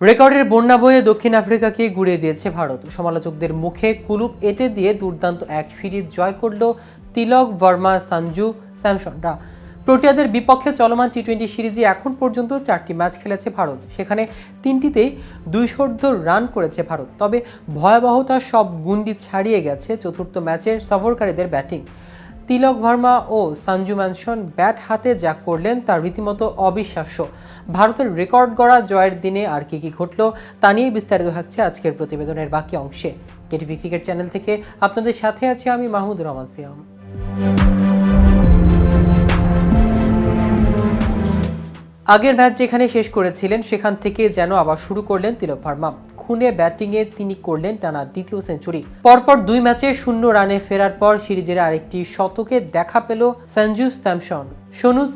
রেকর্ডের বন্যা বয়ে দক্ষিণ আফ্রিকাকে গুড়িয়ে দিয়েছে ভারত। সমালোচকদের মুখে কুলুপ এঁটে দিয়ে দুর্দান্ত এক সিরিজ জয় করল তিলক ভার্মা সঞ্জু স্যামসনরা। প্রোটিয়াদের বিপক্ষে চলমান টি-20 সিরিজে এখন পর্যন্ত 4টি ম্যাচ খেলেছে ভারত, সেখানে 3টিতেই 200 রান করেছে ভারত। তবে ভয়াবহতার সব গুন্ডি ছাড়িয়ে গেছে চতুর্থ ম্যাচের সফরকারীদের ব্যাটিং। তিলক ভার্মা ও সঞ্জু স্যামসন ব্যাট হাতে যা করলেন তা রীতিমতো অবিশ্বাস্য। ভারতের রেকর্ড গড়া জয়ের দিনে আর কি ঘটল তা নিয়ে বিস্তারিত থাকছে আজকের প্রতিবেদনের বাকি অংশে। কেটিভি ক্রিকেট চ্যানেল থেকে আপনাদের সাথে আছি আমি মাহমুদুর রহমান সিয়াম। আগের ম্যাচ যেখানে শেষ করেছিলেন সেখান থেকে যেন আবার শুরু করলেন তিলক ভার্মা। খুনে ব্যাটিংয়ে তিনি করলেন টানা দ্বিতীয় সেঞ্চুরি। পরপর 2 ম্যাচে 0 রানে ফেরার পর সিরিজের আরেকটি শতকে দেখা পেল সঞ্জু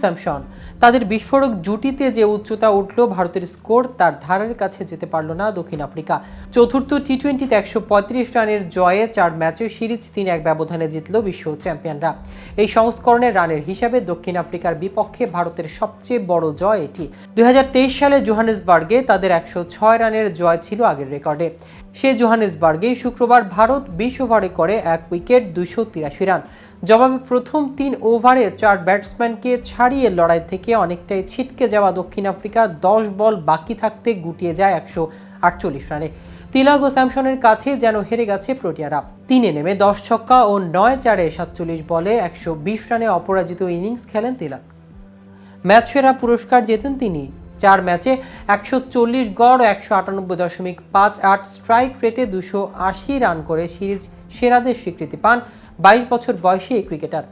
স্যামসন। তাদের বিস্ফোরক জুটিতে যে উচ্চতা উঠল, ভারতের স্কোর তার ধারের কাছে যেতে পারল না দক্ষিণ আফ্রিকা। চতুর্থ টি-20তে 135 রানের জয়ে 4 ম্যাচের সিরিজ 3-1 ব্যবধানে জিতল বিশ্ব চ্যাম্পিয়নরা। এই সংস্করণের রানের হিসাবে দক্ষিণ আফ্রিকার বিপক্ষে ভারতের সবচেয়ে বড় জয় এটি। 2023 সালে জোহানেসবার্গে তাদের 106 রানের জয় ছিল আগের রেকর্ডে। সে জোহানেসবার্গেই শুক্রবার ভারত 20 ওভারে করে 1 উইকেট 283 রান। জবাবে প্রথম 3 ওভারে 4 ব্যাটসম্যানকে ছাড়িয়ে লড়াই থেকে অনেকটাই ছিটকে যাওয়া দক্ষিণ আফ্রিকা 10 বল বাকি থাকতে গুটিয়ে যায় 148 রানে। তিলক ও স্যামসনের কাছে যেন হেরে গেছে প্রোটিয়ারা। 3-এ নেমে 10 ছক্কা ও 9-4-এ 47 বলে 120 রানে অপরাজিত ইনিংস খেলেন তিলক। ম্যাচ সেরা পুরস্কার জেতেন তিনি। 4 ম্যাচে 140 গড় ও 198.58 স্ট্রাইক রেটে 280 রান করে সিরিজ সেরাদের স্বীকৃতি পান 22 বছর বয়সী এই ক্রিকেটার।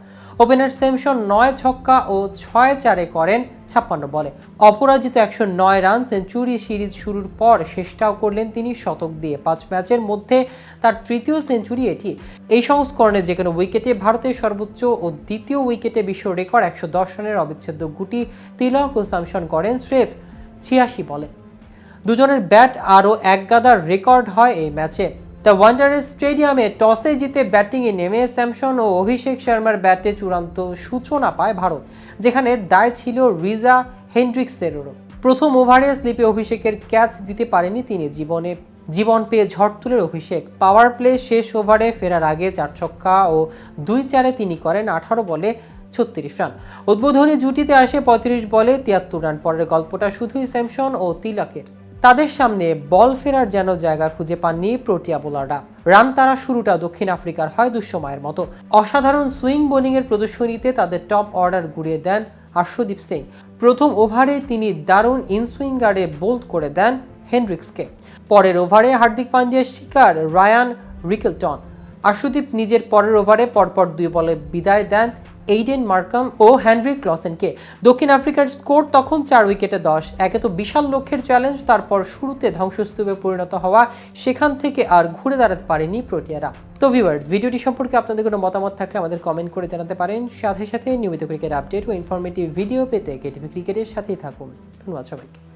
ওপেনার স্যামসন 9 ছক্কা ও 6-4-এ করেন 56 বলে অপরাজিত 109 রান সেঞ্চুরি। সিরিজ শুরুর পর শেষটাও করলেন তিনি শতক দিয়ে। 5 ম্যাচের মধ্যে তার তৃতীয় সেঞ্চুরি এটি। এই সংস্করণে যে কোনো উইকেটে ভারতের সর্বোচ্চ ও দ্বিতীয় উইকেটে বিশ্ব রেকর্ড 110 রানের অবিচ্ছেদ্য গুটি তিলক ও স্যামসন করেন স্রেফ 86 বলে। দুজনের ব্যাট আরও এক গাদার রেকর্ড হয় এই ম্যাচে। দ্য ওয়ান্ডারার্স স্টেডিয়ামে টসে জিতে ব্যাটিংয়ে নেমে স্যামসন ও অভিষেক শর্মার ব্যাটে চূড়ান্ত সূচনা পায় ভারত, যেখানে দায় ছিল রিজা হেন্ড্রিক্সেরও। প্রথম ওভারে স্লিপে অভিষেকের ক্যাচ দিতে পারেনি তিনি। জীবন পেয়ে ঝড় তুলের অভিষেক। পাওয়ার প্লে শেষ ওভারে ফেরার আগে 4 ছক্কা ও 2-4-এ তিনি করেন 18 বলে 36 রান। উদ্বোধনী জুটিতে আসে 35 বলে 73 রান। পরের গল্পটা শুধুই স্যামসন ও তিলকের। তাদের সামনে বল ফেরার যেন জায়গা খুঁজে পাননি প্রোটিয়া বোলাররা। রান তারা শুরুটা দক্ষিণ আফ্রিকার হয় দুঃসময়ের মতো। অসাধারণ সুইং বোলিংয়ের প্রদর্শনীতে তাদের টপ অর্ডার গুড়িয়ে দেন আর্শদীপ সিং। প্রথম ওভারে তিনি দারুণ ইনসুইঙ্গারে বোল্ড করে দেন হেন্ড্রিক্সকে। পরের ওভারে হার্দিক পান্ডিয়ার শিকার রায়ান রিকেলটন। আর্শদীপ নিজের পরের ওভারে পরপর 2 বলে বিদায় দেন এইডেন মার্কাম ও হেনরিক ক্লসেনকে। দক্ষিণ আফ্রিকার স্কোর তখন 4 উইকেটে 10। একে তো বিশাল লক্ষ্যের চ্যালেঞ্জ, তারপর শুরুতে ধ্বংসস্তূপে পরিণত হওয়া, সেখান থেকে আর ঘুরে দাঁড়াতে পারেনি প্রোটিয়ারা। তো ভিউয়ার্স, ভিডিওটি সম্পর্কে আপনাদের কোনো মতামত থাকলে আমাদের কমেন্ট করে জানাতে পারেন। সাথে সাথে নিয়মিত ক্রিকেট আপডেট ও ইনফরমেটিভ ভিডিও পেতে কেটিভি ক্রিকেটের সাথেই থাকুন। ধন্যবাদ সবাইকে।